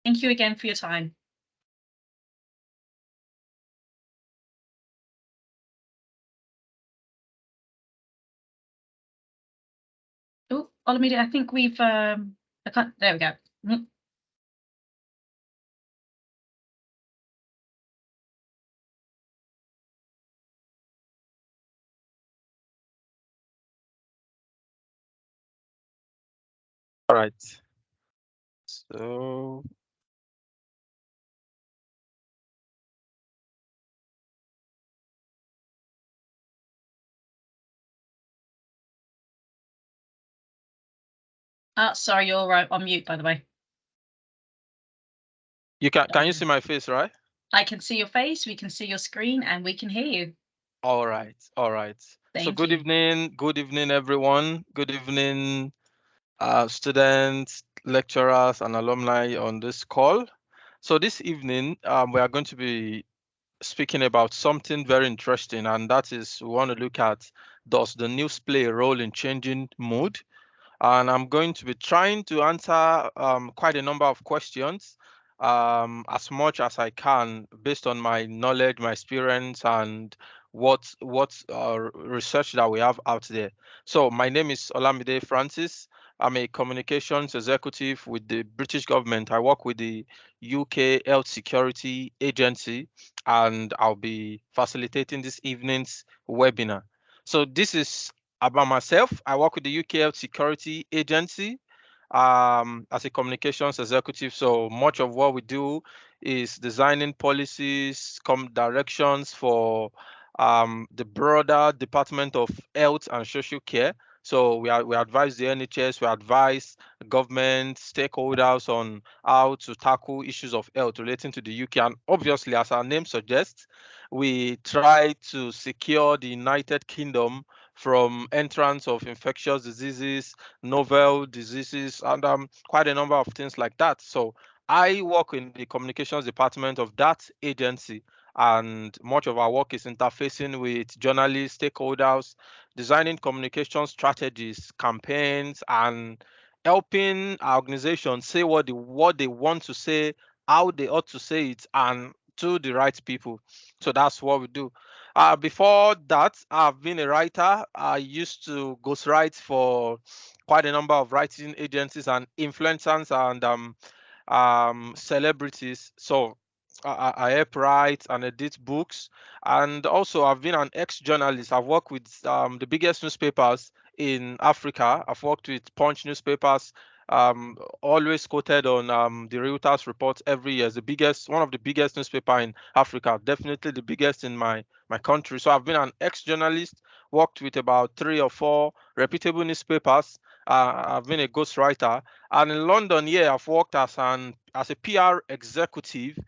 Thank you again for your time. Oh, Olamide, I think we've, there we go. All right. So Sorry, you're on mute, by the way. you can you see my face, right? I can see your face, we can see your screen, and we can hear you. All right. All right. So Thank good you. evening, everyone. Good evening, students, lecturers, and alumni on this call. So this evening, we are going to be speaking about something very interesting, and that is we want to look at, does the news play a role in changing mood? And I'm going to be trying to answer quite a number of questions, as much as I can based on my knowledge, my experience, and what research that we have out there. So my name is Olamide Francis. I'm a communications executive with the British government. I work with the UK Health Security Agency, and I'll be facilitating this evening's webinar. So this is about myself. I work with the UK Health Security Agency as a communications executive. So much of what we do is designing policies, directions for the broader Department of Health and Social Care. So we advise the NHS, we advise government stakeholders on how to tackle issues of health relating to the UK. And obviously, as our name suggests, we try to secure the United Kingdom from entrance of infectious diseases, novel diseases, and quite a number of things like that. So I work in the communications department of that agency, and much of our work is interfacing with journalists, stakeholders, designing communication strategies, campaigns, and helping our organization say what they want to say, how they ought to say it, and to the right people. So that's what we do. Before that, I've been a writer. I used to ghostwrite for quite a number of writing agencies and influencers and celebrities. So I help write and edit books. And also, I've been an ex-journalist. I've worked with the biggest newspapers in Africa. I've worked with Punch newspapers, always quoted on the Reuters report every year. The biggest, one of the biggest newspaper in Africa, definitely the biggest in my country. So I've been an ex-journalist, worked with about 3 or 4 reputable newspapers. I've been a ghostwriter, and in London, yeah, I've worked as a PR executive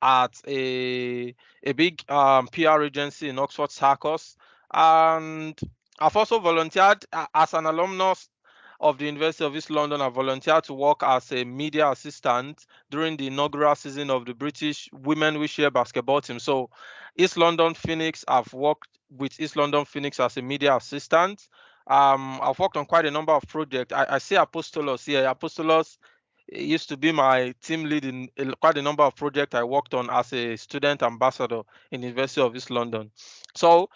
at a big PR agency in Oxford Circus, and I've also volunteered as an alumnus of the University of East London. I volunteered to work as a media assistant during the inaugural season of the British Women Wheelchair Basketball team. So, East London Phoenix, I've worked with East London Phoenix as a media assistant. I've worked on quite a number of projects. I see Apostolos here. Apostolos used to be my team lead in quite a number of projects I worked on as a student ambassador in the University of East London. So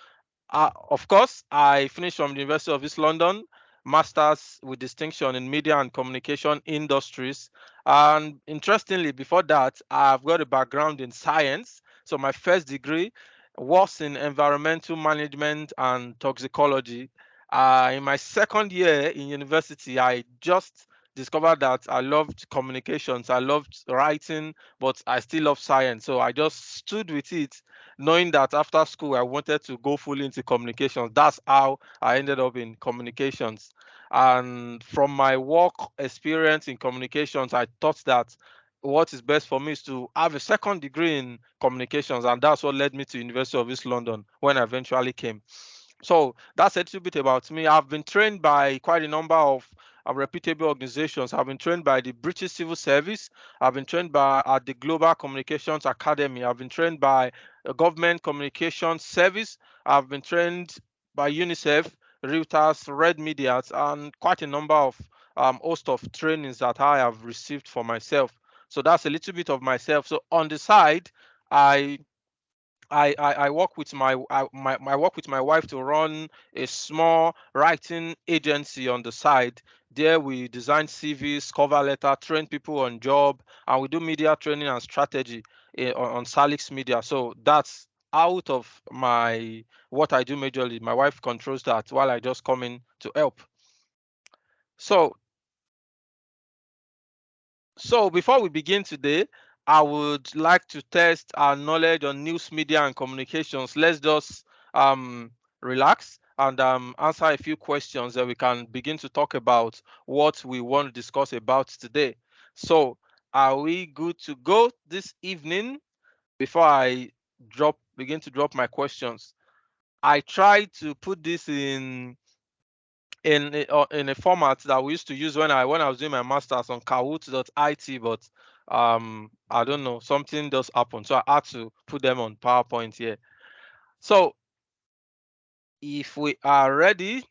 of course, I finished from the University of East London, masters with distinction in media and communication industries. And interestingly, before that, I've got a background in science. So my first degree was in environmental management and toxicology. In my second year in university, I just discovered that I loved communications, I loved writing, but I still love science. So I just stood with it, knowing that after school I wanted to go fully into communications. That's how I ended up in communications. And from my work experience in communications, I thought that what is best for me is to have a second degree in communications, and that's what led me to University of East London when I eventually came. So that's a little bit about me. I've been trained by quite a number of reputable organizations. I've been trained by the British Civil Service. I've been trained by at the Global Communications Academy. I've been trained by a Government Communications Service. I've been trained by UNICEF, Reuters, Red Media, and quite a number of host of trainings that I have received for myself. So that's a little bit of myself. So on the side, I work with my wife to run a small writing agency on the side. There we design CVs, cover letter, train people on job, and we do media training and strategy on Salix Media. So that's out of my what I do majorly. My wife controls that while I just come in to help. So before we begin today, I would like to test our knowledge on news media and communications. Let's just relax and answer a few questions that we can begin to talk about what we want to discuss about today. So are we good to go this evening? Before I begin to drop my questions, I tried to put this in a format that we used to use when I was doing my masters on Kahoot.it, but I don't know, something does happen, so I had to put them on PowerPoint here. So if we are ready,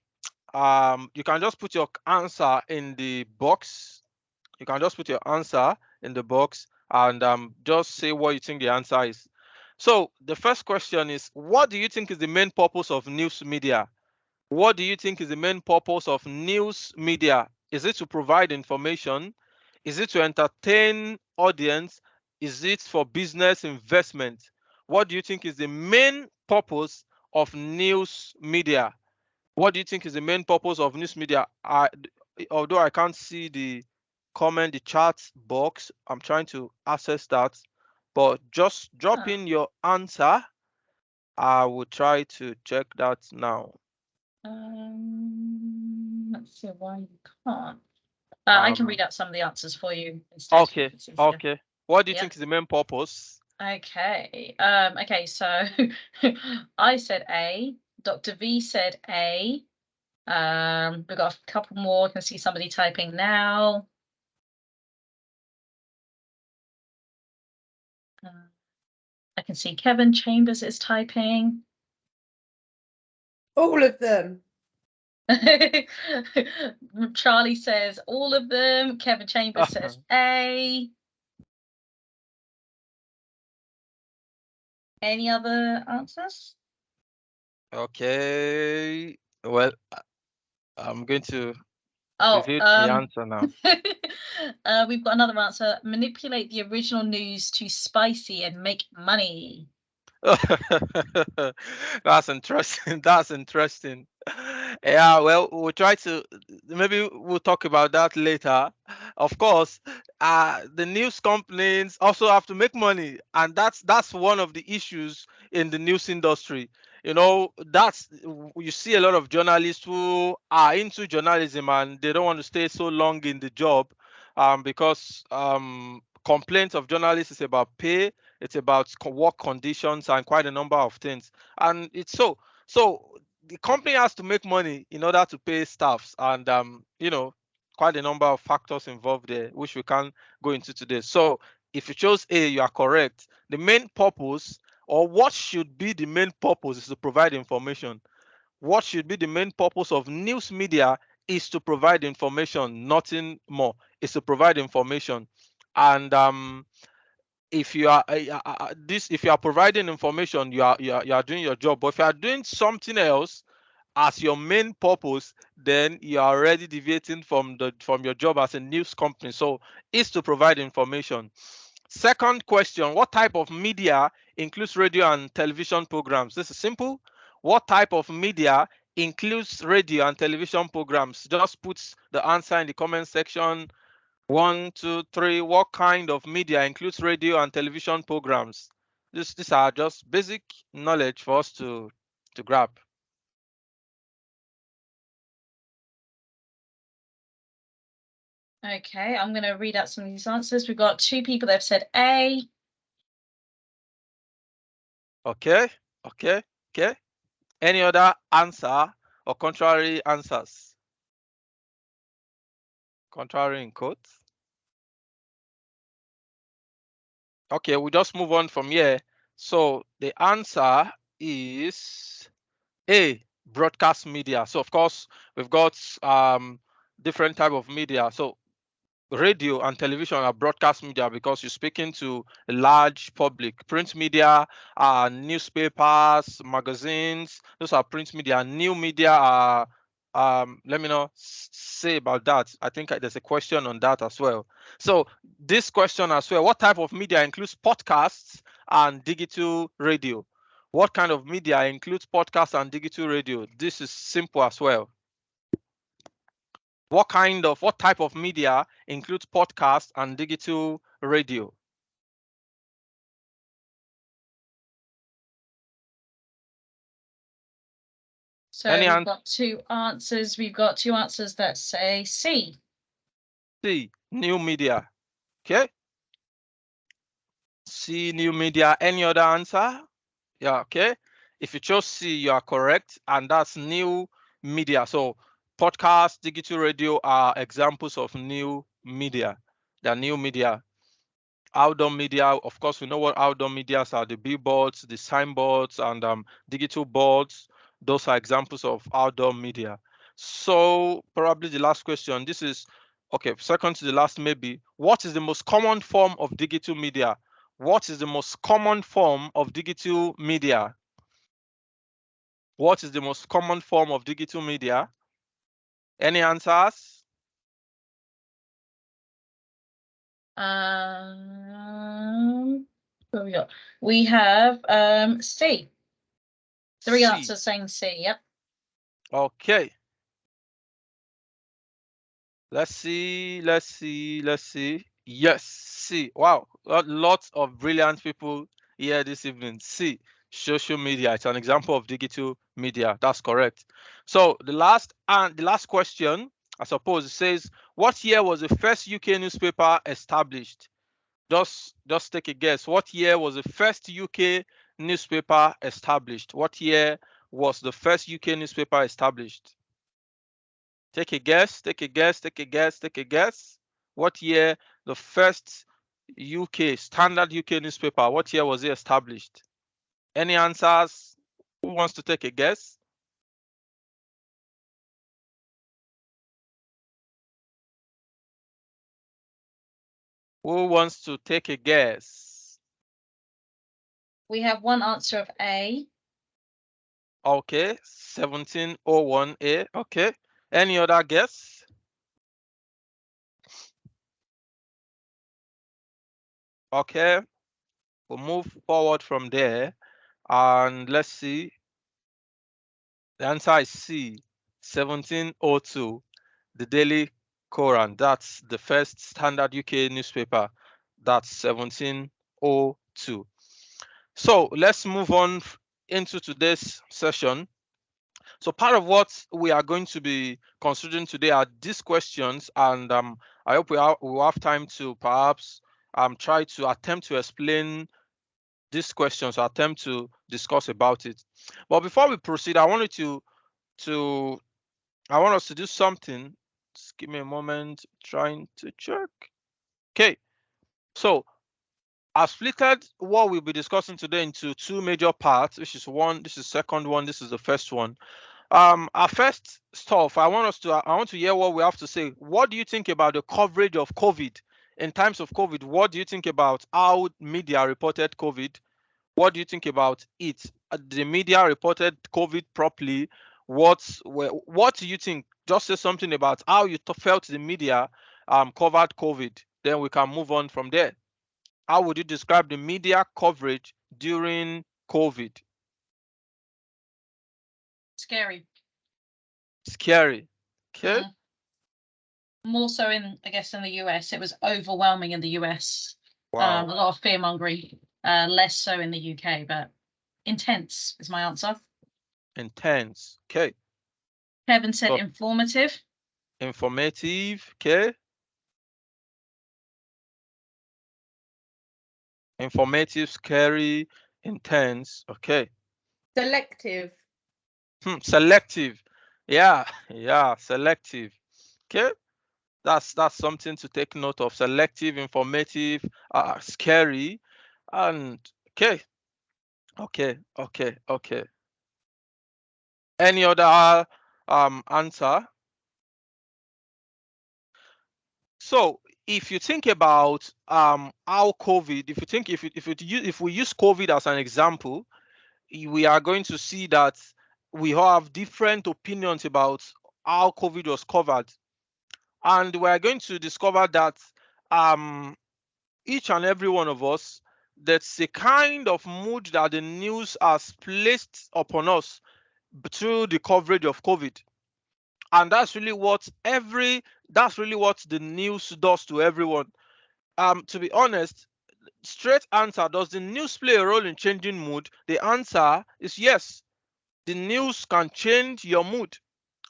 you can just put your answer in the box. You can just put your answer in the box and just say what you think the answer is. So the first question is, what do you think is the main purpose of news media? What do you think is the main purpose of news media? Is it to provide information? Is it to entertain audience? Is it for business investment? What do you think is the main purpose of news media? What do you think is the main purpose of news media? Although I can't see the comment, the chat box, I'm trying to access that. But just drop in your answer. I will try to check that now. Let's see why you can't. I can read out some of the answers for you instead. Okay. What do you think is the main purpose? Okay. Okay, so I said A, Dr. V said A. We've got a couple more. I can see somebody typing now. I can see Kevin Chambers is typing. All of them. Charlie says all of them. Kevin Chambers says A. Any other answers? Okay. Well, I'm going to reveal the answer now. We've got another answer. Manipulate the original news to spicy and make money. That's interesting. That's interesting. Yeah, well, we'll try to, maybe we'll talk about that later. Of course, the news companies also have to make money, and that's one of the issues in the news industry. You know, you see a lot of journalists who are into journalism and they don't want to stay so long in the job, because complaints of journalists is about pay, it's about work conditions and quite a number of things. And it's so the company has to make money in order to pay staffs, and quite a number of factors involved there, which we can't go into today. So if you chose A, you are correct. The main purpose, or what should be the main purpose, is to provide information. What should be the main purpose of news media is to provide information, nothing more. It's to provide information. And if you are if you are providing information, you are doing your job. But if you are doing something else as your main purpose, then you are already deviating from your job as a news company. So it's to provide information. Second question, what type of media includes radio and television programs? This is simple. What type of media includes radio and television programs? Just put the answer in the comment section. 1, 2, 3. What kind of media includes radio and television programs? These are just basic knowledge for us to grab. Okay, I'm going to read out some of these answers. We've got 2 people that have said A. Okay. Any other answer or contrary answers? Contrary in quotes. Okay, we'll just move on from here. So the answer is A, broadcast media. So of course we've got different type of media. So radio and television are broadcast media because you're speaking to a large public. Print media are newspapers, magazines. Those are print media. New media are let me know say about that. I think there's a question on that as well. So this question as well, what type of media includes podcasts and digital radio? What kind of media includes podcasts and digital radio? This is simple as well. What type of media includes podcast and digital radio? So Any we've got two answers. We've got two answers that say C. C, new media. Okay. C, new media. Any other answer? Yeah, okay. If you chose C, you are correct, and that's new media. So podcast, digital radio are examples of new media. They're new media. Outdoor media, of course, we know what outdoor medias are: the billboards, the signboards, and digital boards. Those are examples of outdoor media. So probably the last question, this is okay, second to the last maybe. What is the most common form of digital media? What is the most common form of digital media? What is the most common form of digital media? Any answers? What we got? We have C. Three C. answers saying C. Yep. Okay. Let's see. Yes, C. Wow, lots of brilliant people here this evening. C. Social media. It's an example of digital media. That's correct. So the last question, I suppose, it says, what year was the first UK newspaper established? Just take a guess. What year was the first UK newspaper established? What year was the first UK newspaper established? Take a guess. What year the first standard UK newspaper, what year was it established? Any answers? Who wants to take a guess? Who wants to take a guess? We have one answer of A. Okay, 1701A. Okay. Any other guess? Okay. We'll move forward from there and let's see. The answer is C, 1702. The Daily Coran. That's the first standard UK newspaper. That's 1702. So let's move on into today's session. So part of what we are going to be considering today are these questions, and I hope we will have time to perhaps try to attempt to explain these questions, or attempt to discuss about it. But before we proceed, I want us to do something. Just give me a moment, trying to check. Okay, so I've splitted what we'll be discussing today into two major parts. This is the second one, this is the first one. Our first stuff, I want to hear what we have to say. What do you think about the coverage of COVID? In times of COVID, what do you think about how media reported COVID? What do you think about it? The media reported COVID properly. What do you think? Just say something about how you felt the media covered COVID. Then we can move on from there. How would you describe the media coverage during COVID? Scary. Scary. Okay. More so I guess in the US. It was overwhelming in the US. Wow. A lot of fear mongering. Less so in the UK, but intense is my answer. Intense. Okay. Kevin said So, informative. informative. Okay. Informative, scary, intense. Okay. Selective. Selective. Yeah. Yeah. Selective. Okay. That's something to take note of. Selective, informative, scary, and okay. Okay. Any other answer? So if you think about how COVID, if we use COVID as an example, we are going to see that we all have different opinions about how COVID was covered, and we are going to discover that um, each and every one of us, that's a kind of mood that the news has placed upon us through the coverage of COVID, and that's really what the news does to everyone. To be honest, straight answer: does the news play a role in changing mood? The answer is yes. The news can change your mood.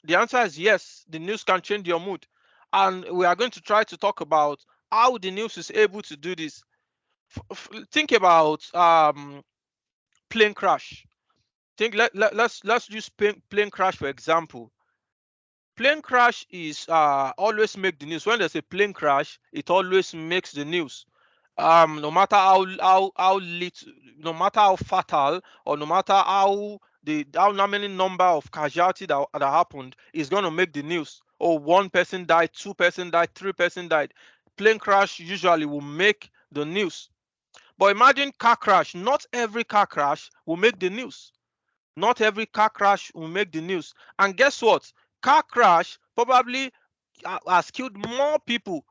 The answer is yes. The news can change your mood, and we are going to try to talk about how the news is able to do this. Think about plane crash. Let's use plane crash for example. Plane crash is always make the news. When there's a plane crash, it always makes the news. No matter how little, no matter how fatal, or no matter how many number of casualty that happened, is going to make the news. Oh, one person died, two-person died, three-person died. Plane crash usually will make the news. But imagine car crash. Not every car crash will make the news. Not every car crash will make the news. And guess what? Car crash probably has killed more people.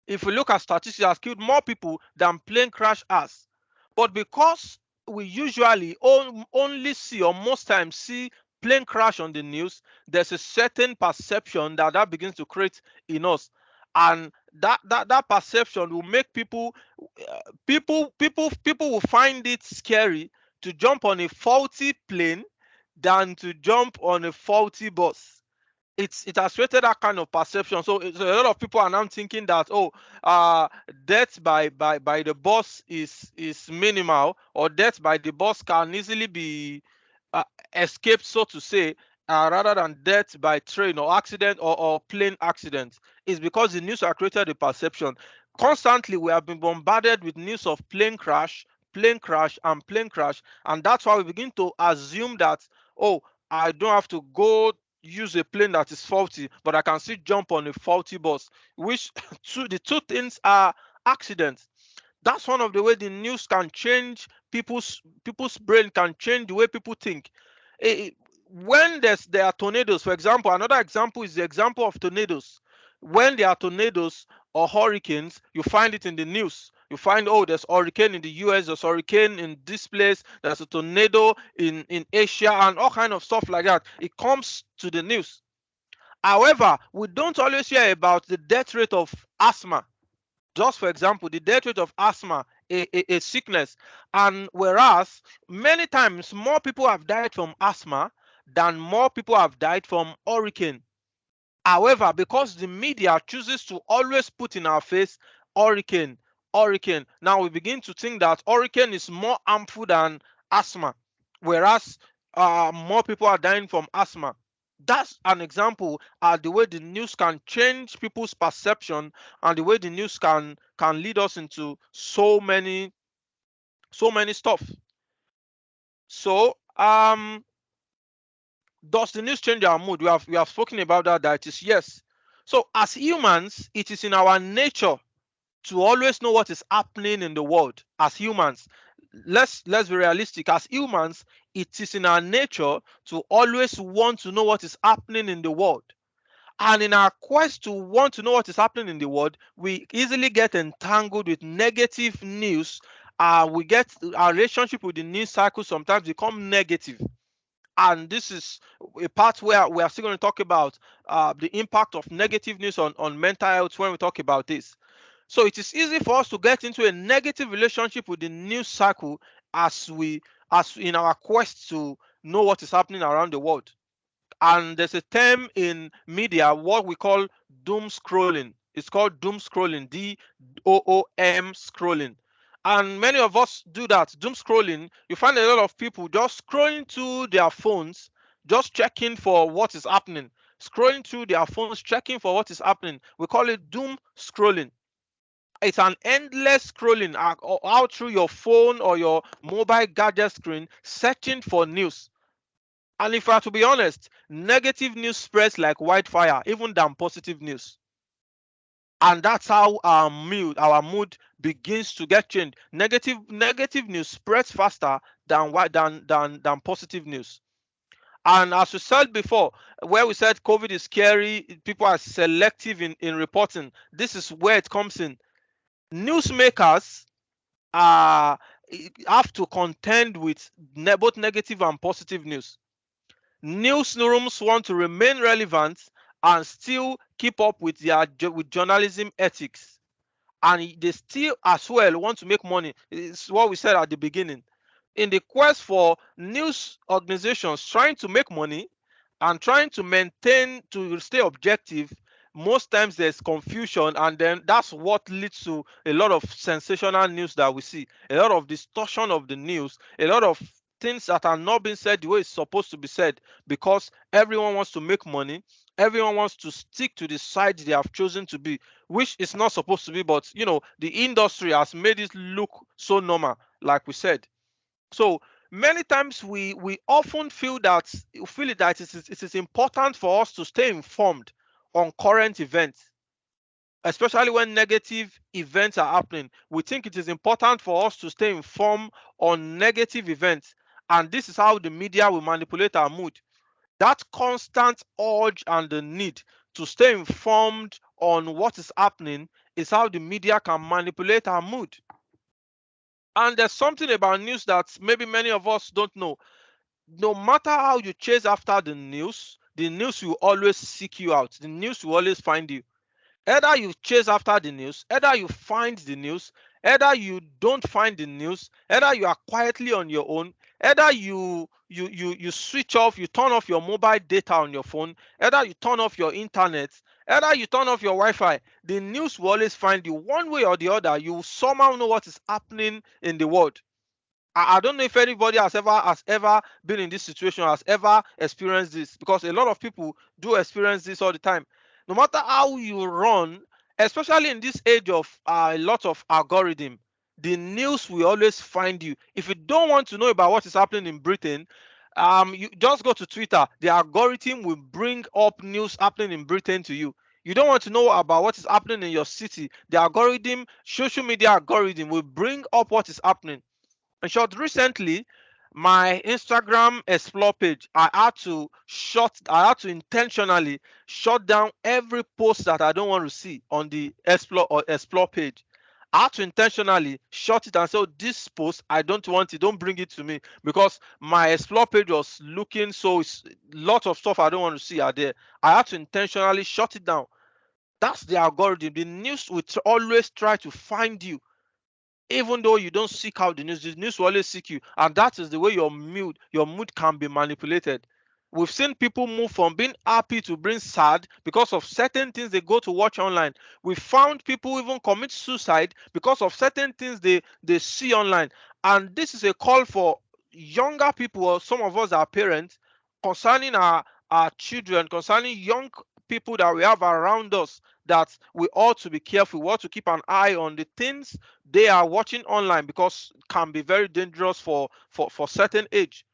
If we look at statistics, has killed more people than plane crash has. But because we usually only see, or most times see, plane crash on the news, there's a certain perception that begins to create in us, and that perception will make people will find it scary to jump on a faulty plane than to jump on a faulty bus. It has created that kind of perception. So a lot of people are now thinking that, oh, death by the bus is minimal, or death by the bus can easily be uh, escaped, so to say, rather than death by train or accident, or plane accident. Is because the news have created a perception. Constantly we have been bombarded with news of plane crash, plane crash, and plane crash, and that's why we begin to assume that, oh, I don't have to go use a plane that is faulty, but I can still jump on a faulty bus, which the two things are accidents. That's one of the way the news can change people's brain, can change the way people think. When there are tornadoes, for example, another example is the example of tornadoes. When there are tornadoes or hurricanes, you find it in the news. You find, oh, there's hurricane in the US, there's hurricane in this place, there's a tornado in Asia, and all kind of stuff like that. It comes to the news. However, we don't always hear about the death rate of asthma. Just for example, the death rate of asthma, a sickness. And whereas many times more people have died from asthma than more people have died from hurricane. However, because the media chooses to always put in our face hurricane, hurricane, now we begin to think that hurricane is more harmful than asthma, whereas more people are dying from asthma. That's an example of the way the news can change people's perception, and the way the news can lead us into so many stuff. So does the news change our mood? We have spoken about that it is yes. So as humans, it is in our nature to always know what is happening in the world. As humans, let's be realistic. As humans, it is in our nature to always want to know what is happening in the world. And in our quest to want to know what is happening in the world, we easily get entangled with negative news. We get our relationship with the news cycle sometimes become negative, and this is a part where we are still going to talk about the impact of negative news on mental health when we talk about this. So it is easy for us to get into a negative relationship with the news cycle as in our quest to know what is happening around the world. And there's a term in media what we call doom scrolling. It's called doom scrolling, DOOM scrolling. And many of us do that. Doom scrolling, you find a lot of people just scrolling through their phones, just checking for what is happening, scrolling through their phones, checking for what is happening. We call it doom scrolling. It's an endless scrolling out through your phone or your mobile gadget screen, searching for news. And if I are to be honest, negative news spreads like wildfire, even than positive news. and that's how our mood begins to get changed. Negative news spreads faster than positive news. And as we said before, where we said COVID is scary, people are selective in reporting. This is where it comes in. Newsmakers uh, have to contend with both negative and positive news. Newsrooms want to remain relevant and still keep up with with journalism ethics, and they still as well want to make money. It's what we said at the beginning. In the quest for news organizations trying to make money and trying to maintain to stay objective, most times there's confusion, and then that's what leads to a lot of sensational news that we see, a lot of distortion of the news, a lot of things that are not being said the way it's supposed to be said, because everyone wants to make money, everyone wants to stick to the side they have chosen to be, which is not supposed to be. But the industry has made it look so normal, like we said. So many times we often feel that it is important for us to stay informed on current events, especially when negative events are happening. We think it is important for us to stay informed on negative events, and this is how the media will manipulate our mood. That constant urge and the need to stay informed on what is happening is how the media can manipulate our mood. And there's something about news that maybe many of us don't know. No matter how you chase after the news will always seek you out. The news will always find you. Either you chase after the news, either you find the news, either you don't find the news, either you are quietly on your own, either you switch off, you turn off your mobile data on your phone, either you turn off your internet, either you turn off your Wi-Fi. The news will always find you one way or the other. You somehow know what is happening in the world. I don't know if anybody has ever been in this situation, has ever experienced this, because a lot of people do experience this all the time. No matter how you run, especially in this age of a lot of algorithm, the news will always find you. If you don't want to know about what is happening in Britain, you just go to Twitter. The algorithm will bring up news happening in Britain to you. You don't want to know about what is happening in your city. The algorithm, social media algorithm, will bring up what is happening. In short, recently, my Instagram explore page, I had to intentionally shut down every post that I don't want to see on the explore page. I had to intentionally shut it and say, oh, this post, I don't want it, don't bring it to me, because my explore page was looking so it's lots of stuff I don't want to see are there. I had to intentionally shut it down. That's the algorithm. The news will always try to find you. Even though you don't seek out the news will always seek you, and that is the way your mood can be manipulated. We've seen people move from being happy to being sad because of certain things they go to watch online. We found people even commit suicide because of certain things they see online. And this is a call for younger people, or some of us are parents, concerning our children, concerning young people that we have around us, that we ought to be careful. We ought to keep an eye on the things they are watching online, because it can be very dangerous for certain age.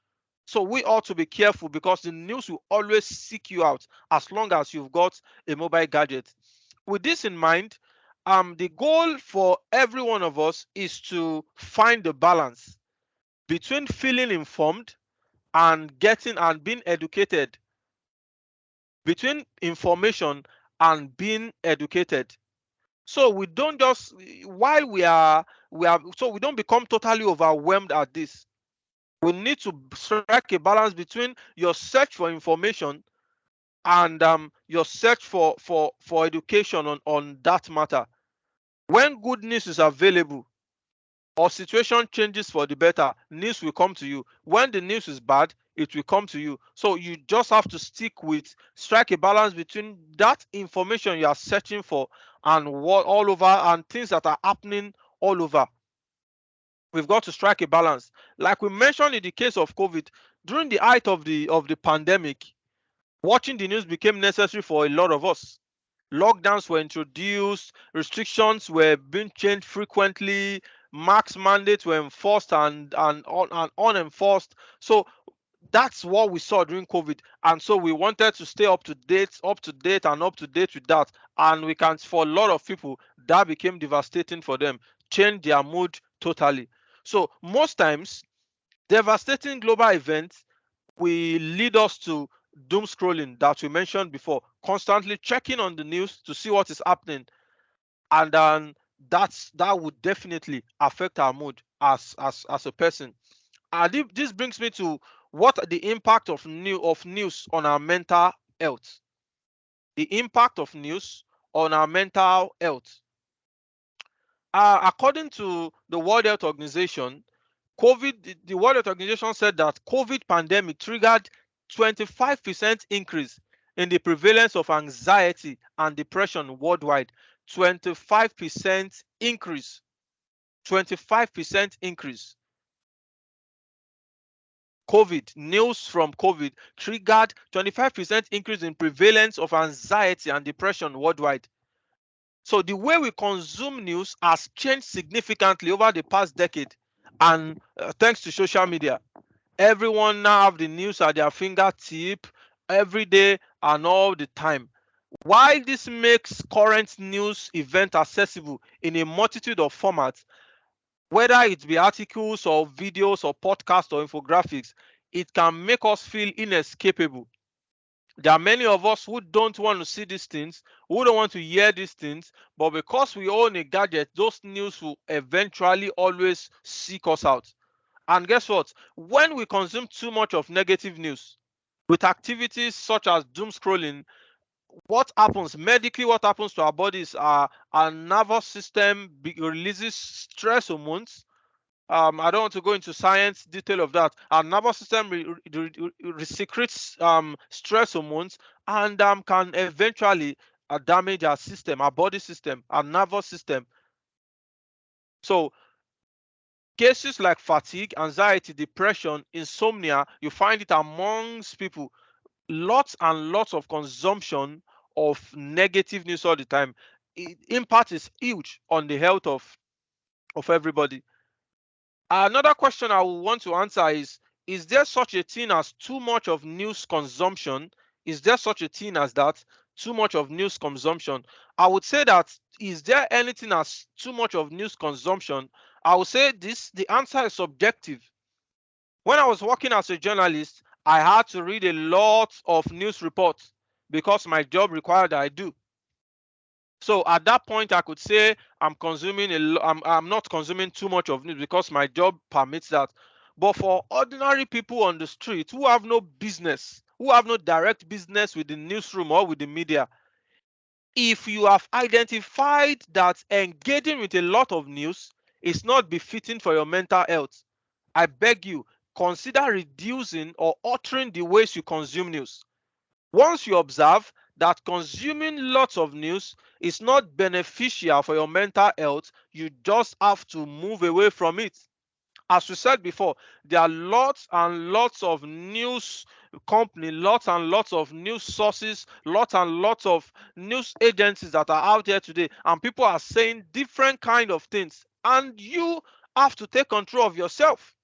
So we ought to be careful, because the news will always seek you out as long as you've got a mobile gadget. With this in mind, the goal for every one of us is to find the balance between feeling informed and getting and being educated, between information and being educated. So we don't just while we are so we don't become totally overwhelmed at this. We need to strike a balance between your search for information and your search for education on that matter. When good news is available or situation changes for the better, news will come to you. When the news is bad, it will come to you. So you just have to strike a balance between that information you are searching for and what all over and things that are happening all over. We've got to strike a balance. Like we mentioned in the case of COVID, during the height of the pandemic, watching the news became necessary for a lot of us. Lockdowns were introduced, restrictions were being changed frequently, mask mandates were enforced and unenforced. So That's what we saw during COVID, and so we wanted to stay up to date, and up to date with that. And we can, for a lot of people, that became devastating for them, changed their mood totally. So most times, devastating global events will lead us to doom scrolling that we mentioned before, constantly checking on the news to see what is happening, and then that would definitely affect our mood as a person. And this brings me to what the impact of news on our mental health. The impact of news on our mental health. According to the World Health Organization, the World Health Organization said that COVID pandemic triggered 25% increase in the prevalence of anxiety and depression worldwide. 25% increase. 25% increase. News from COVID triggered 25% increase in prevalence of anxiety and depression worldwide. So the way we consume news has changed significantly over the past decade, and thanks to social media, everyone now have the news at their fingertip every day and all the time. While this makes current news event accessible in a multitude of formats, whether it be articles or videos or podcasts or infographics, it can make us feel inescapable. There are many of us who don't want to see these things, who don't want to hear these things, but because we own a gadget, those news will eventually always seek us out. And guess what? When we consume too much of negative news, with activities such as doom scrolling, what happens medically, what happens to our bodies, our nervous system releases stress hormones. I don't want to go into science detail of that. Our nervous system secretes stress hormones, and can eventually damage our system, our body system, our nervous system. So cases like fatigue, anxiety, depression, insomnia, you find it amongst people. Lots and lots of consumption of negative news all the time. Impact is huge on the health of everybody. Another question I would want to answer is there such a thing as too much of news consumption? Is there such a thing as that? Too much of news consumption? I would say that, is there anything as too much of news consumption? I would say the answer is subjective. When I was working as a journalist, I had to read a lot of news reports because my job required that I do. So at that point, I could say I'm not consuming too much of news because my job permits that. But for ordinary people on the street who have no business, who have no direct business with the newsroom or with the media, if you have identified that engaging with a lot of news is not befitting for your mental health, I beg you, consider reducing or altering the ways you consume news. Once you observe that consuming lots of news is not beneficial for your mental health, you just have to move away from it. As we said before, there are lots and lots of news company, lots and lots of news sources, lots and lots of news agencies that are out there today, and people are saying different kind of things, and you have to take control of yourself.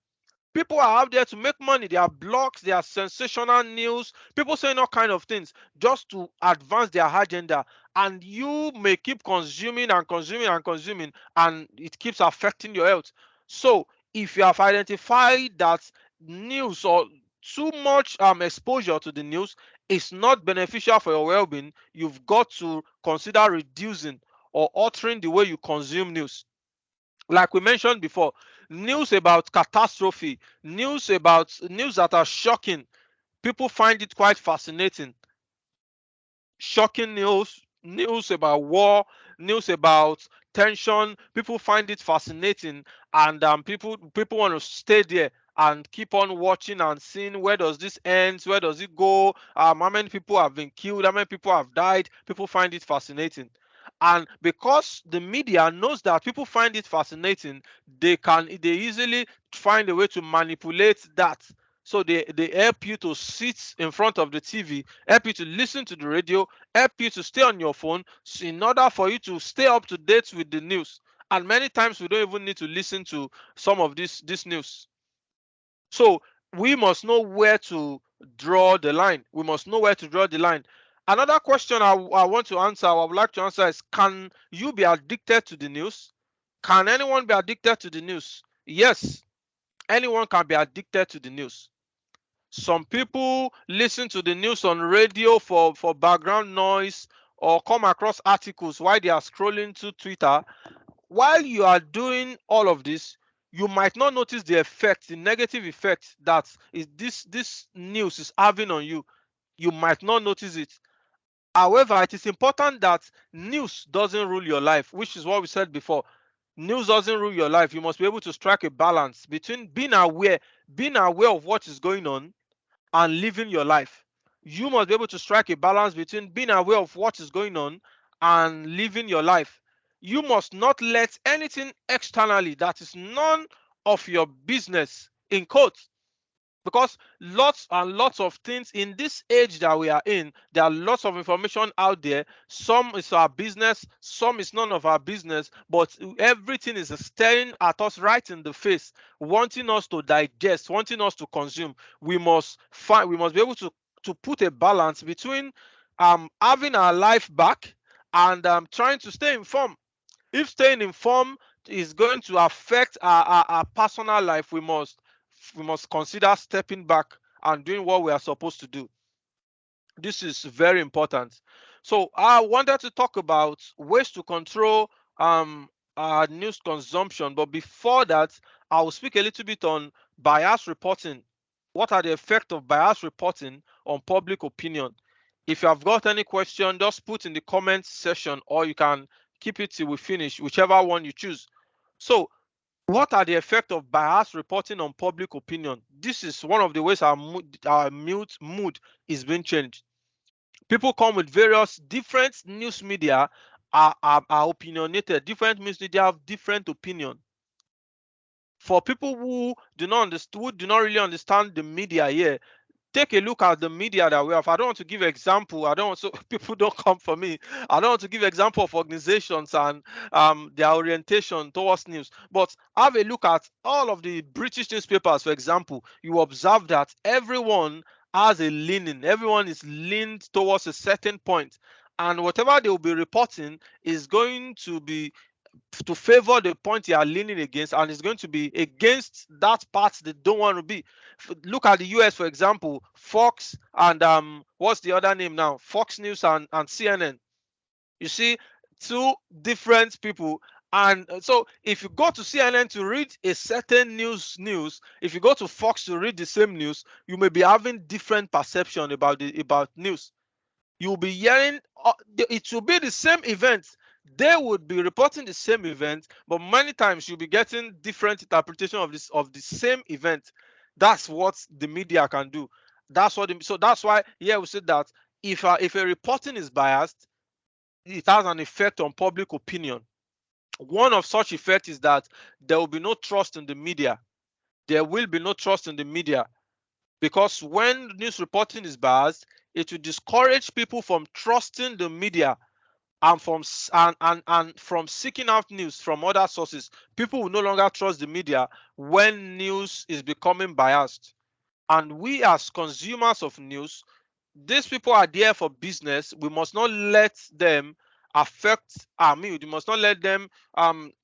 People are out there to make money. There are blogs, there are sensational news, people saying all kind of things just to advance their agenda. And you may keep consuming and consuming and consuming, and it keeps affecting your health. So if you have identified that news or too much exposure to the news is not beneficial for your well-being, you've got to consider reducing or altering the way you consume news. Like we mentioned before, news about catastrophe, news that are shocking, people find it quite fascinating. Shocking news about war, news about tension, people find it fascinating, and people want to stay there and keep on watching and seeing where does this end, where does it go, how many people have been killed, how many people have died. People find it fascinating, and because the media knows that people find it fascinating, they easily find a way to manipulate that. So they help you to sit in front of the TV, help you to listen to the radio, help you to stay on your phone, in order for you to stay up to date with the news. And many times we don't even need to listen to some of this news. So we must know where to draw the line. We must know where to draw the line. Another question I want to answer, I would like to answer is, can you be addicted to the news? Can anyone be addicted to the news? Yes, anyone can be addicted to the news. Some people listen to the news on radio for background noise, or come across articles while they are scrolling to Twitter. While you are doing all of this, you might not notice the effect, the negative effect that is this news is having on you. You might not notice it. However, it is important that news doesn't rule your life, which is what we said before. News doesn't rule your life. You must be able to strike a balance between being aware of what is going on, and living your life. You must be able to strike a balance between being aware of what is going on and living your life. You must not let anything externally that is none of your business, in quotes, because lots and lots of things in this age that we are in, there are lots of information out there. Some is our business, some is none of our business, but everything is staring at us right in the face, wanting us to digest, wanting us to consume. We must be able to put a balance between having our life back and trying to stay informed. If staying informed is going to affect our personal life, we must consider stepping back and doing what we are supposed to do. This is very important. So I wanted to talk about ways to control our news consumption, but before that, I will speak a little bit on bias reporting. What are the effects of bias reporting on public opinion? If you have got any question, just put in the comments section, or you can keep it till we finish, whichever one you choose. So what are the effects of bias reporting on public opinion? This is one of the ways our mood is being changed. People come with various different news media, are opinionated. Different news media have different opinion. For people who do not really understand the media here, take a look at the media that we have. I don't want to give example. I don't want so people don't come for me. I don't want to give example of organizations and their orientation towards news. But have a look at all of the British newspapers, for example. You observe that everyone has a leaning. Everyone is leaned towards a certain point, and whatever they will be reporting is going to be to favor the point you are leaning against, and it's going to be against that part they don't want to be. Look at the US, for example, Fox and what's the other name now? Fox News and CNN. You see, two different people. And so if you go to CNN to read a certain news, if you go to Fox to read the same news, you may be having different perception about news. You'll be hearing it will be the same event. They would be reporting the same event, but many times you'll be getting different interpretation of the same event. That's what the media can do. So that's why here we said that if a reporting is biased, it has an effect on public opinion. One of such effects is that there will be no trust in the media. There will be no trust in the media, because when news reporting is biased, it will discourage people from trusting the media and from seeking out news from other sources. People will no longer trust the media when news is becoming biased. And we as consumers of news, these people are there for business. We must not let them affect our mood. We must not let them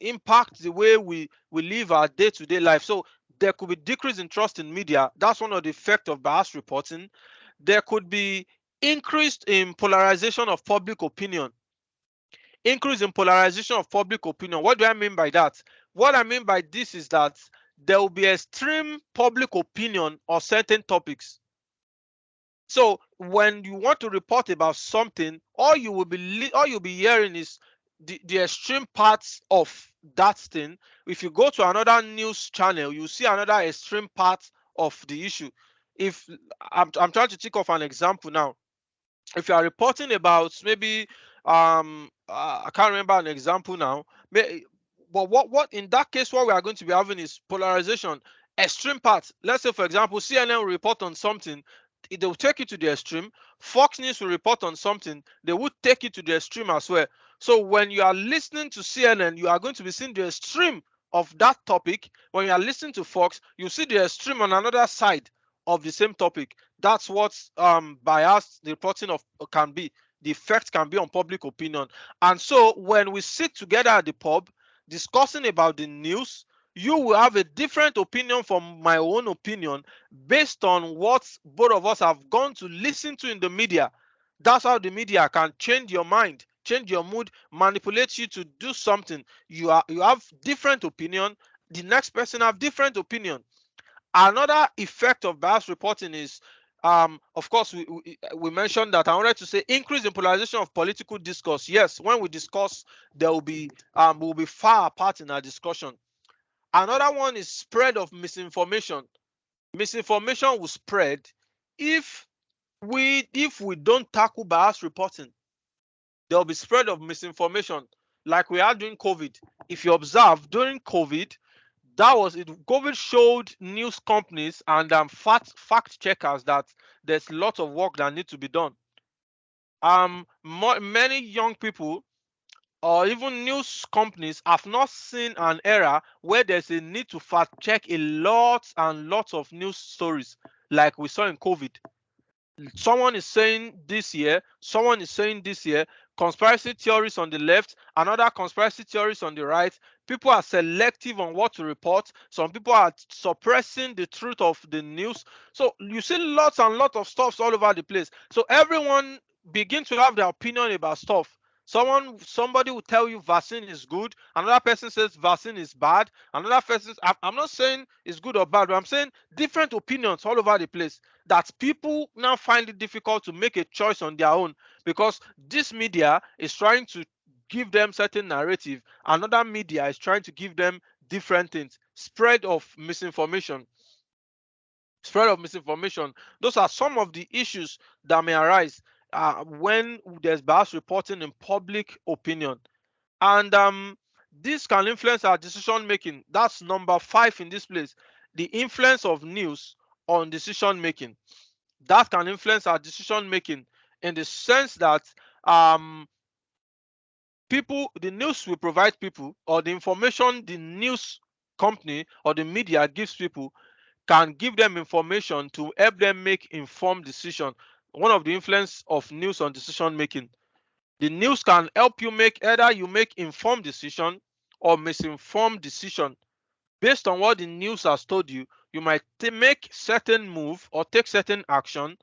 impact the way we live our day-to-day life. So there could be decrease in trust in media. That's one of the effects of bias reporting. There could be increased in polarization of public opinion. Increase in polarization of public opinion. What do I mean by that? What I mean by this is that there will be extreme public opinion on certain topics. So when you want to report about something, all you'll be hearing is the extreme parts of that thing. If you go to another news channel, you see another extreme part of the issue. If I'm trying to think of an example now. If you are reporting about maybe I can't remember an example now. But what in that case, what we are going to be having is polarization, extreme parts. Let's say, for example, CNN will report on something, they will take it to the extreme. Fox News will report on something, they would take it to the extreme as well. So when you are listening to CNN, you are going to be seeing the extreme of that topic. When you are listening to Fox, you see the extreme on another side. of the same topic. That's what biased reporting of can be. The effect can be on public opinion. And so when we sit together at the pub discussing about the news, you will have a different opinion from my own opinion based on what both of us have gone to listen to in the media. That's how the media can change your mind, change your mood, manipulate you to do something. You have different opinion, the next person have different opinion. Another effect of bias reporting is, of course, we mentioned that. I wanted to say increase in polarization of political discourse. Yes, when we discuss, there will be we'll be far apart in our discussion. Another one is spread of misinformation. Misinformation will spread if we don't tackle bias reporting. There will be spread of misinformation like we had during COVID. If you observe during COVID, that was it. COVID showed news companies and fact checkers that there's lots of work that need to be done. Many young people or even news companies have not seen an era where there's a need to fact check a lot and lots of news stories like we saw in COVID. Someone is saying this year, someone is saying this year, conspiracy theories on the left, another conspiracy theories on the right. People are selective on what to report. Some people are suppressing the truth of the news. So you see lots and lots of stuff all over the place. So everyone begin to have their opinion about stuff. Somebody will tell you vaccine is good, another person says vaccine is bad, another person, I'm not saying it's good or bad, but I'm saying different opinions all over the place, that people now find it difficult to make a choice on their own because this media is trying to give them certain narrative, another media is trying to give them different things. Spread of misinformation. Those are some of the issues that may arise when there's bias reporting in public opinion. And this can influence our decision making. That's number 5 in this place. The influence of news on decision making. That can influence our decision making in the sense that um, the news will provide people, or the information the news company or the media gives people can give them information to help them make informed decision. One of the influence of news on decision making. The news can help you make, either you make informed decision or misinformed decision. Based on what the news has told you, you might make certain move or take certain action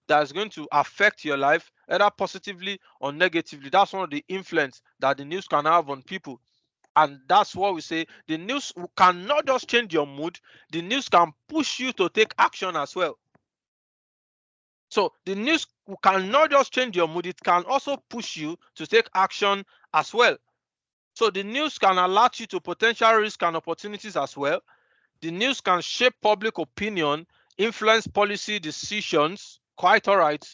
that is going to affect your life either positively or negatively. That's one of the influence that the news can have on people. And that's what we say, the news cannot just change your mood, the news can push you to take action as well. So the news cannot just change your mood, it can also push you to take action as well. So the news can alert you to potential risks and opportunities as well. The news can shape public opinion, influence policy decisions, quite all right.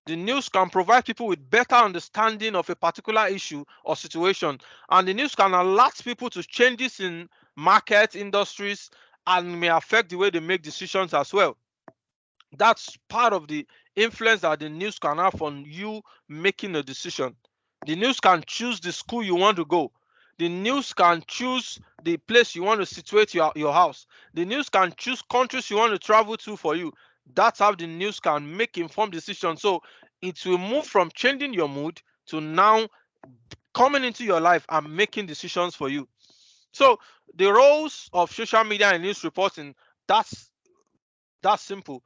The news can provide people with better understanding of a particular issue or situation, and the news can alert people to changes in market industries and may affect the way they make decisions as well. That's part of the influence that the news can have on you making a decision. The news can choose the school you want to go. The news can choose the place you want to situate your house. The news can choose countries you want to travel to for you. That's how the news can make informed decisions. So it will move from changing your mood to now coming into your life and making decisions for you. So the roles of social media and news reporting, that's simple.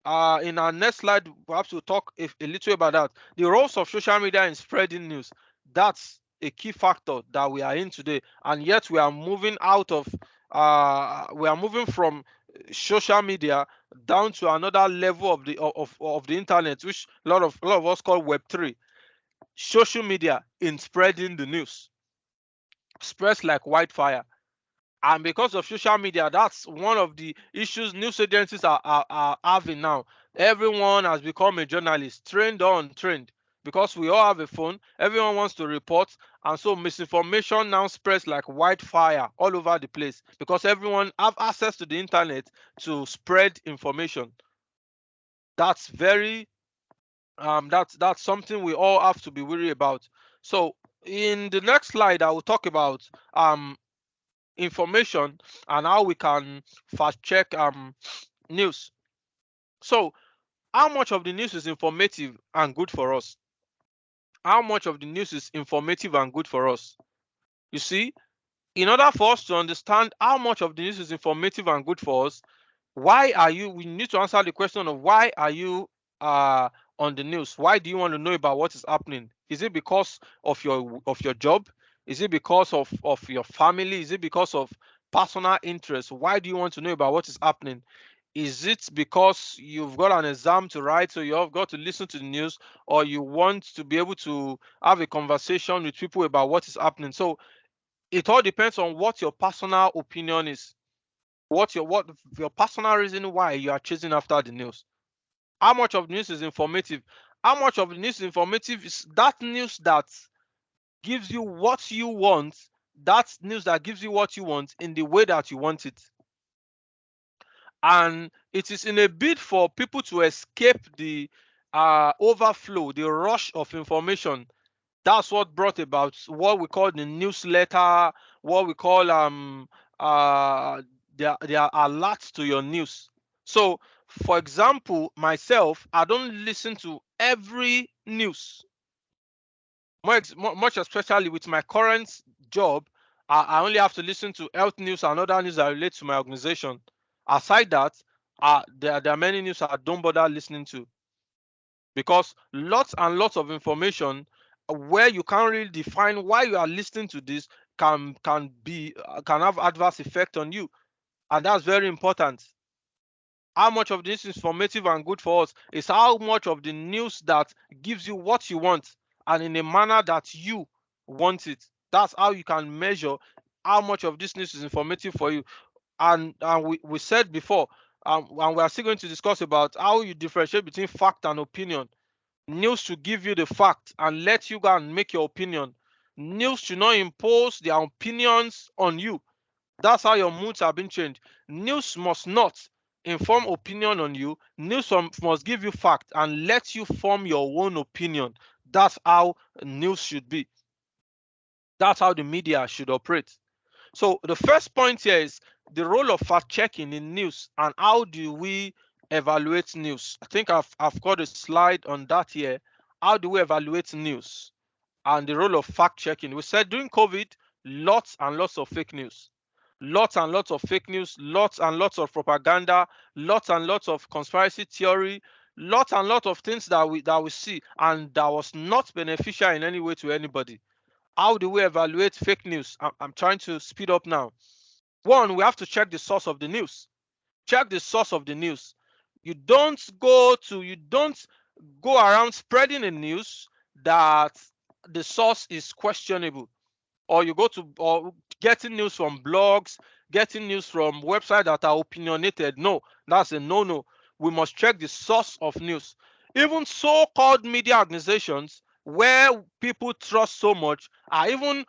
In our next slide, perhaps we'll talk a little about that. The roles of social media in spreading news. That's a key factor that we are in today, and yet we are moving we are moving from social media down to another level of the internet, which a lot of us call Web3. Social media in spreading the news spreads like wildfire. And because of social media, that's one of the issues news agencies are having now. Everyone has become a journalist, trained or untrained, because we all have a phone. Everyone wants to report, and so misinformation now spreads like wildfire all over the place because everyone have access to the internet to spread information. That's very that's something we all have to be worried about. So in the next slide, I will talk about information and how we can fast check news. So how much of the news is informative and good for us? How much of the news is informative and good for us? You see, in order for us to understand how much of the news is informative and good for us, we need to answer the question of why are you uh, on the news? Why do you want to know about what is happening? Is it because of your job? Is it because of your family? Is it because of personal interest? Why do you want to know about what is happening? Is it because you've got an exam to write, so you've got to listen to the news, or you want to be able to have a conversation with people about what is happening? So it all depends on what your personal opinion is, what your personal reason why you are chasing after the news. How much of the news is informative? How much of the news is informative is that news that gives you what you want, that news that gives you what you want in the way that you want it. And it is in a bid for people to escape the overflow, the rush of information. That's what brought about what we call the newsletter, what we call their alerts to your news. So, for example, myself, I don't listen to every news. Much especially with my current job, I only have to listen to health news and other news that relate to my organization. Aside that, there are many news I don't bother listening to, because lots and lots of information where you can't really define why you are listening to this can have adverse effect on you, and that's very important. How much of this is informative and good for us is how much of the news that gives you what you want and in a manner that you want it. That's how you can measure how much of this news is informative for you. And we said before, and we are still going to discuss about how you differentiate between fact and opinion. News should give you the fact and let you go and make your opinion. News should not impose their opinions on you. That's how your moods have been changed. News must not inform opinion on you. News must give you fact and let you form your own opinion. That's how news should be. That's how the media should operate. So the first point here is the role of fact checking in news and how do we evaluate news. I think I've got a slide on that here. How do we evaluate news and the role of fact checking? We said during COVID, lots and lots of fake news. Lots and lots of fake news, lots and lots of propaganda, lots and lots of conspiracy theory, lots and lots of things that we see, and that was not beneficial in any way to anybody. How do we evaluate fake news? I'm trying to speed up now. One, we have to check the source of the news. Check the source of the news. You don't go around spreading a news that the source is questionable, or you go to or getting news from blogs, getting news from websites that are opinionated. No, that's a no. We must check the source of news. Even so-called media organizations where people trust so much are even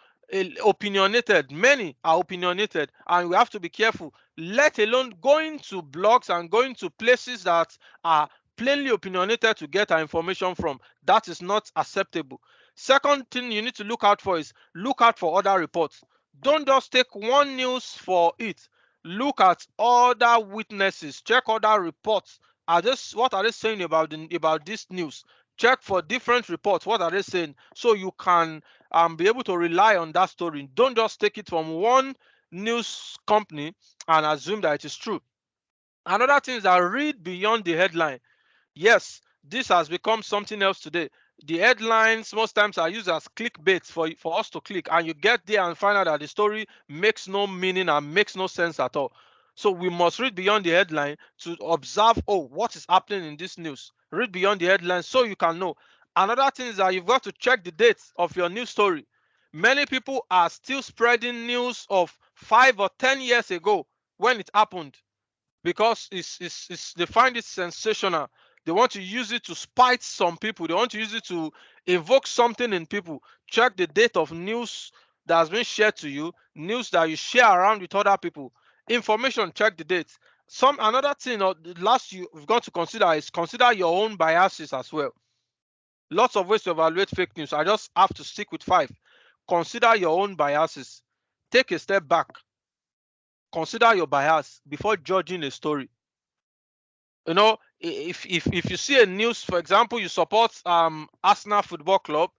opinionated. Many are opinionated, and we have to be careful, let alone going to blogs and going to places that are plainly opinionated to get our information from. That is not acceptable. Second thing you need to look out for is look out for other reports. Don't just take one news for it. Look at other witnesses. Check other reports. What are they saying about this news? Check for different reports. What are they saying? So you can be able to rely on that story. Don't just take it from one news company and assume that it is true. Another thing is that read beyond the headline. Yes, this has become something else today. The headlines most times are used as clickbait for us to click, and you get there and find out that the story makes no meaning and makes no sense at all. So we must read beyond the headline to observe, oh, what is happening in this news. Read beyond the headline so you can know. Another thing is that you've got to check the dates of your news story. Many people are still spreading news of 5 or 10 years ago when it happened, because they find it sensational. They want to use it to spite some people. They want to use it to evoke something in people. Check the date of news that has been shared to you, news that you share around with other people. Information, check the date. Another thing, or the last you've got to consider is consider your own biases as well. Lots of ways to evaluate fake news. I just have to stick with 5. Consider your own biases. Take a step back. Consider your bias before judging a story. You know, if you see a news, for example, you support Arsenal Football Club,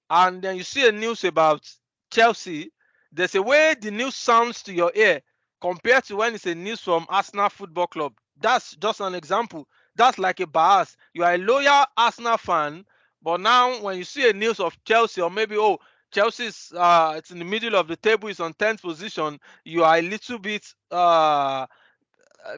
and then you see a news about Chelsea, there's a way the news sounds to your ear compared to when it's a news from Arsenal Football Club. That's just an example. That's like a bias. You are a loyal Arsenal fan, but now when you see a news of Chelsea, or maybe, oh, Chelsea's it's in the middle of the table, is on 10th position, you are a little bit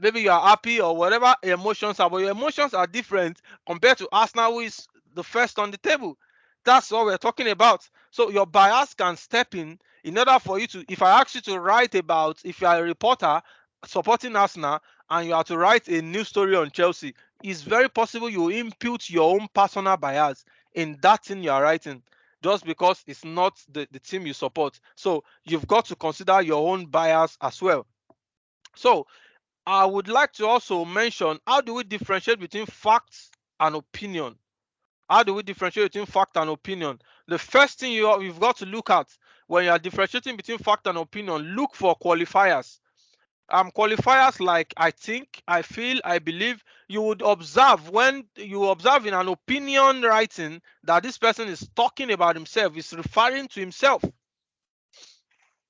maybe you are happy or whatever emotions are, but your emotions are different compared to Arsenal, who is the first on the table. That's what we're talking about. So your bias can step in order for you to, if I ask you to write about, if you are a reporter supporting Arsenal and you are to write a news story on Chelsea, it's very possible you impute your own personal bias in that thing you are writing, just because it's not the team you support. So you've got to consider your own bias as well. So I would like to also mention, how do we differentiate between facts and opinion? How do we differentiate between fact and opinion? The first thing you've got to look at when you are differentiating between fact and opinion, look for qualifiers. Qualifiers like I think, I feel, I believe. You would observe when you observe in an opinion writing that this person is talking about himself, is referring to himself.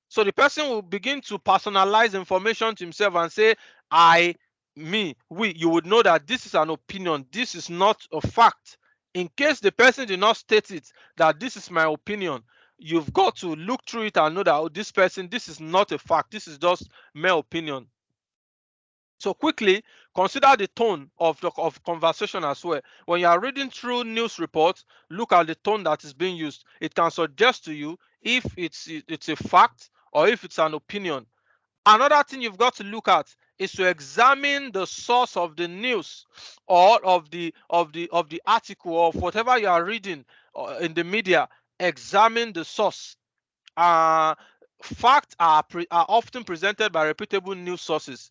So the person will begin to personalize information to himself and say, I, me, we. You would know that this is an opinion. This is not a fact. In case the person did not state it, that this is my opinion, you've got to look through it and know that, oh, this person, this is not a fact. This is just my opinion. So quickly consider the tone of conversation as well. When you are reading through news reports, look at the tone that is being used. It can suggest to you if it's a fact or if it's an opinion. Another thing you've got to look at is to examine the source of the news or of the article, of whatever you are reading in the media. Examine the source. Facts are often presented by reputable news sources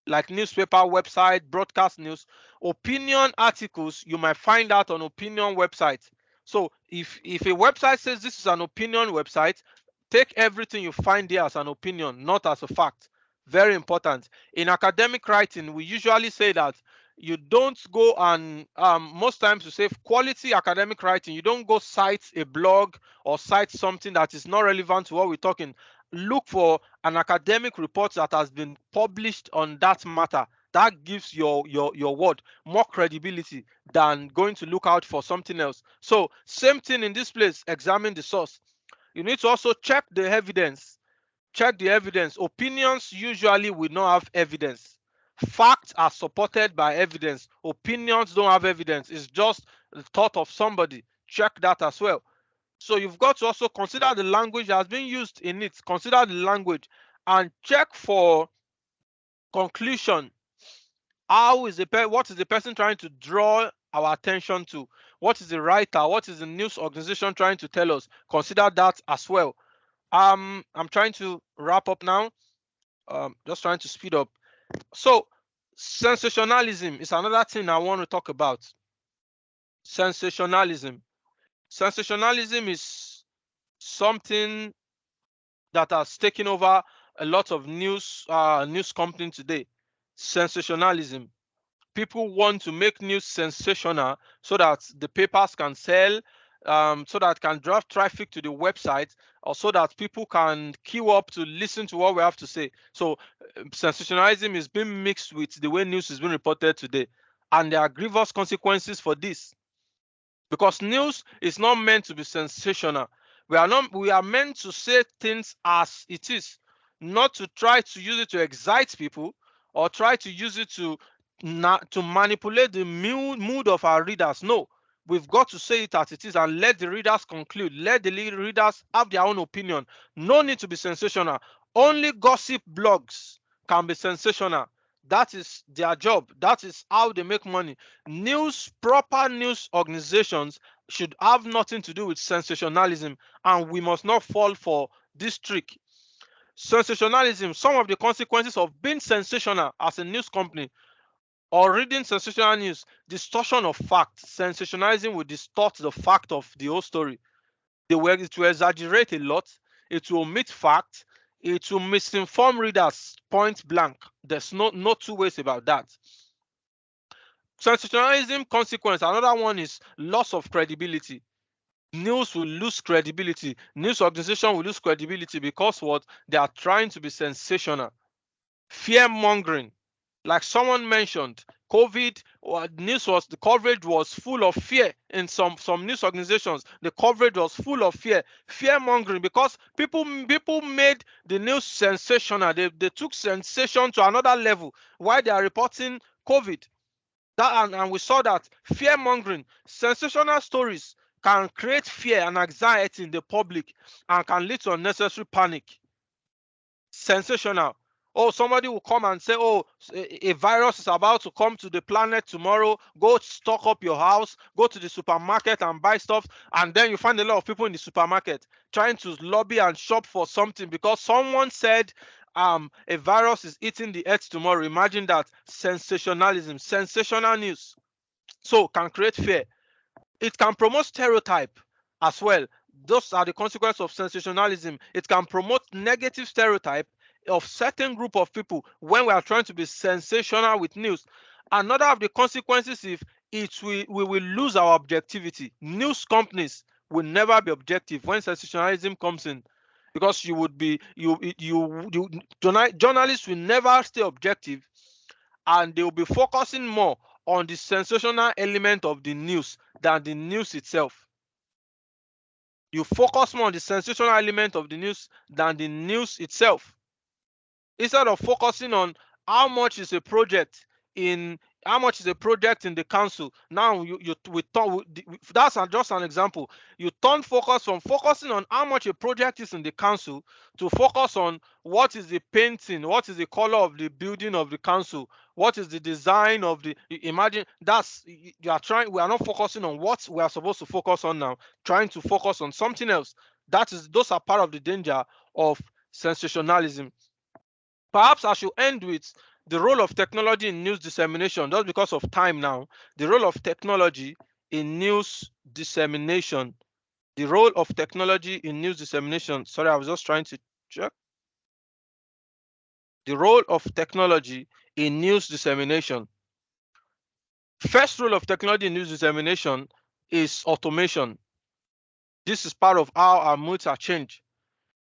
like newspaper, website, broadcast news. Opinion articles you might find out on opinion websites. So if a website says this is an opinion website, take everything you find there as an opinion, not as a fact. Very important. In academic writing, we usually say that you don't go and most times you say quality academic writing, you don't go cite a blog or cite something that is not relevant to what we're talking. Look for an academic report that has been published on that matter. That gives your word more credibility than going to look out for something else. So same thing in this place. Examine the source. You need to also check the evidence. Check the evidence. Opinions usually will not have evidence. Facts are supported by evidence. Opinions don't have evidence. It's just the thought of somebody. Check that as well. So you've got to also consider the language that has been used in it. Consider the language and check for conclusion. What is the person trying to draw our attention to? What is the writer? What is the news organization trying to tell us? Consider that as well. I'm trying to wrap up now. Just trying to speed up. So sensationalism is another thing I want to talk about. Sensationalism. Sensationalism is something that has taken over a lot of news companies today. Sensationalism. People want to make news sensational so that the papers can sell, so that can drive traffic to the website, or so that people can queue up to listen to what we have to say. So sensationalism is being mixed with the way news is being reported today, and there are grievous consequences for this. Because news is not meant to be sensational. We are meant to say things as it is, not to try to use it to excite people or try to use it to manipulate the mood of our readers. No, we've got to say it as it is and let the readers conclude. Let the readers have their own opinion. No need to be sensational. Only gossip blogs can be sensational. That is their job. That is how they make money. Proper news organizations should have nothing to do with sensationalism, and we must not fall for this trick. Sensationalism, some of the consequences of being sensational as a news company or reading sensational news: distortion of facts. Sensationalism will distort the fact of the whole story. It will exaggerate a lot. It will omit facts. It will misinform readers point blank. There's no two ways about that. Sensationalism consequence, another one is loss of credibility. News will lose credibility. News organization will lose credibility because what? They are trying to be sensational. Fear mongering, like someone mentioned, COVID news was, the coverage was full of fear in some news organizations. The coverage was full of fear mongering, because people made the news sensational. They took sensation to another level while they are reporting COVID. That, and we saw that fear mongering, sensational stories can create fear and anxiety in the public and can lead to unnecessary panic. Sensational. Oh, somebody will come and say, oh, a virus is about to come to the planet tomorrow. Go stock up your house, go to the supermarket and buy stuff. And then you find a lot of people in the supermarket trying to lobby and shop for something because someone said a virus is eating the earth tomorrow. Imagine that. Sensationalism, sensational news. So can create fear. It can promote stereotype as well. Those are the consequences of sensationalism. It can promote negative stereotype of certain group of people when we are trying to be sensational with news. Another of the consequences is we will lose our objectivity. News companies will never be objective when sensationalism comes in, because you would be journalists will never stay objective, and they will be focusing more on the sensational element of the news than the news itself. You focus more on the sensational element of the news than the news itself, instead of focusing on how much is a project in the council. Now that's just an example. You turn focus from focusing on how much a project is in the council to focus on what is the painting, what is the color of the building of the council, what is the design of the. Imagine that's we are not focusing on what we are supposed to focus on now, trying to focus on something else. Those are part of the danger of sensationalism. Perhaps I should end with the role of technology in news dissemination, just because of time now. The role of technology in news dissemination. The role of technology in news dissemination. Sorry, I was just trying to check. The role of technology in news dissemination. First role of technology in news dissemination is automation. This is part of how our moods are changed.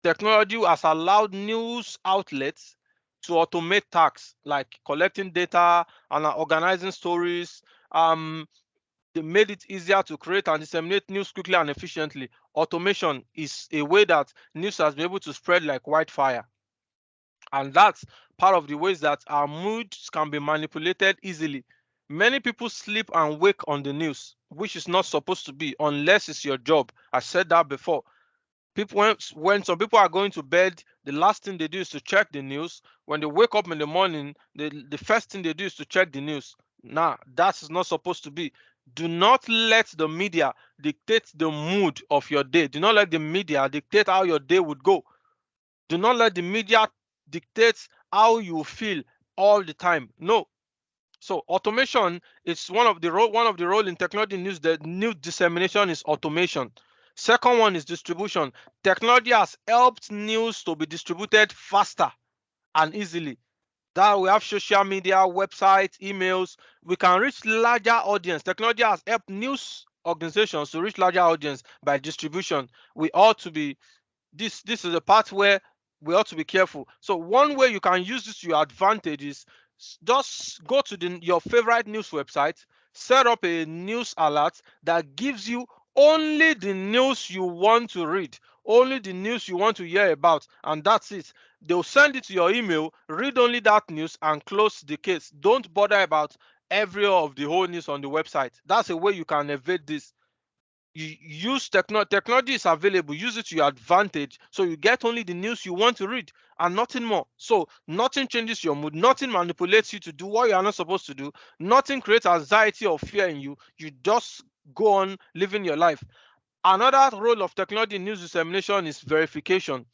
Technology has allowed news outlets to automate tasks like collecting data and organizing stories. They made it easier to create and disseminate news quickly and efficiently. Automation is a way that news has been able to spread like wildfire. And that's part of the ways that our moods can be manipulated easily. Many people sleep and wake on the news, which is not supposed to be unless it's your job. I said that before. People, when some people are going to bed, the last thing they do is to check the news. When they wake up in the morning, the first thing they do is to check the news. Nah, that's not supposed to be. Do not let the media dictate the mood of your day. Do not let the media dictate how your day would go. Do not let the media dictate how you feel all the time. No. So automation is one of the role in technology news. The news dissemination is automation. Second one is distribution. Technology has helped news to be distributed faster and easily. That we have social media, websites, emails. We can reach larger audience. Technology has helped news organizations to reach larger audience by distribution. We ought to be this is the part where we ought to be careful. So one way you can use this to your advantage is just go to your favorite news website, set up a news alert that gives you only the news you want to read, only the news you want to hear about, and that's it. They'll send it to your email, read only that news and close the case. Don't bother about every of the whole news on the website. That's a way you can evade this. You use technology is available, use it to your advantage, so you get only the news you want to read and nothing more. So nothing changes your mood, nothing manipulates you to do what you are not supposed to do, nothing creates anxiety or fear in you. You just go on living your life. Another role of technology in news dissemination is verification.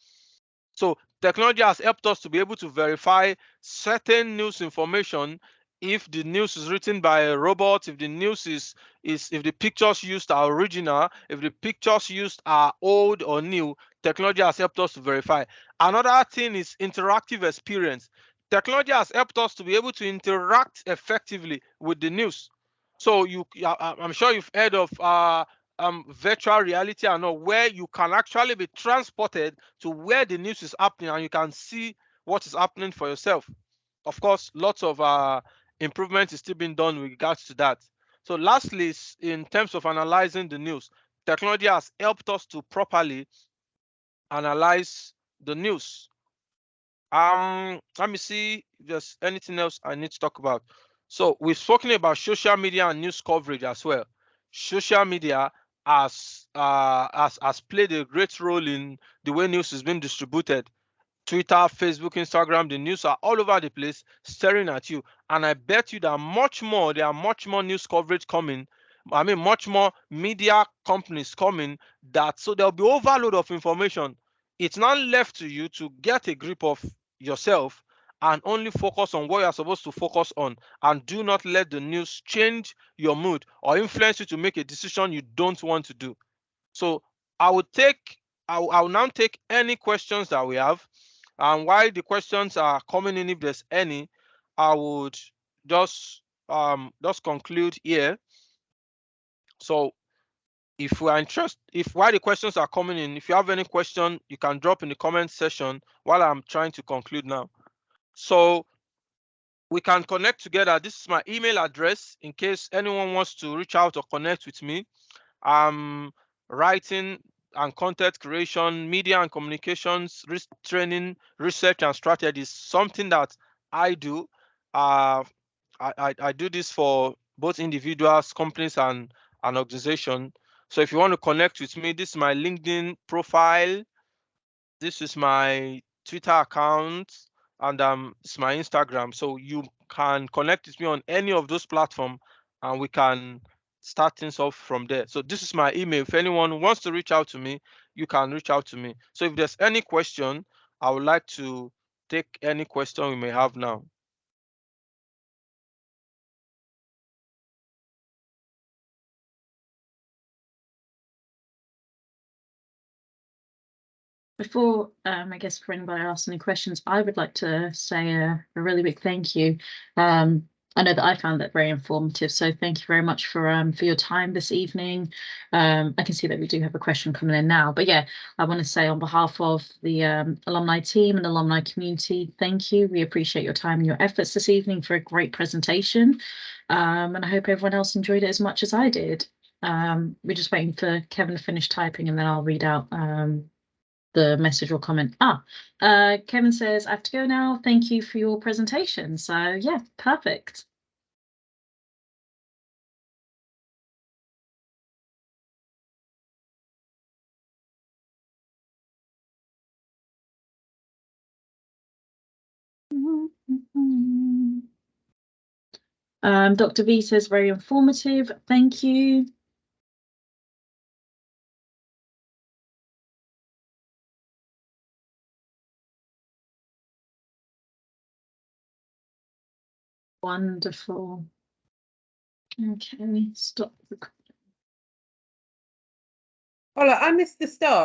So technology has helped us to be able to verify certain news information. If the news is written by a robot, if the news is if the pictures used are original, if the pictures used are old or new, technology has helped us to verify. Another thing is interactive experience. Technology has helped us to be able to interact effectively with the news. So I'm sure you've heard of virtual reality and all, where you can actually be transported to where the news is happening and you can see what is happening for yourself. Of course, lots of improvement is still being done with regards to that. So lastly, in terms of analyzing the news, technology has helped us to properly analyze the news. Let me see if there's anything else I need to talk about. So we've spoken about social media and news coverage as well. Social media has played a great role in the way news is being distributed. Twitter, Facebook, Instagram, the news are all over the place staring at you. And I bet you there are much more news coverage coming. I mean, much more media companies coming, so there'll be overload of information. It's not left to you to get a grip of yourself and only focus on what you're supposed to focus on, and do not let the news change your mood or influence you to make a decision you don't want to do. So I will now take any questions that we have. And while the questions are coming in, if there's any, I would just conclude here. So if we are interested, while the questions are coming in, if you have any question, you can drop in the comment section while I'm trying to conclude now. So we can connect together. This is my email address in case anyone wants to reach out or connect with me. Writing and content creation, media and communications, training, research and strategy is something that I do. I do this for both individuals, companies, and an organization. So if you want to connect with me, this is my LinkedIn profile. This is my Twitter account, and it's my Instagram. So you can connect with me on any of those platforms, and we can start things off from there. So this is my email. If anyone wants to reach out to me, you can reach out to me. So if there's any question, I would like to take any question we may have now. Before, I guess for anybody asks any questions, I would like to say a really big thank you. I know that I found that very informative, so thank you very much for your time this evening. I can see that we do have a question coming in now, but yeah, I want to say on behalf of the alumni team and alumni community, thank you. We appreciate your time and your efforts this evening for a great presentation, and I hope everyone else enjoyed it as much as I did. We're just waiting for Kevin to finish typing, and then I'll read out the message or comment. Kevin says, I have to go now. Thank you for your presentation. So yeah, perfect. Dr. V says, very informative. Thank you. Wonderful. Okay, stop recording. Hola, I missed the start.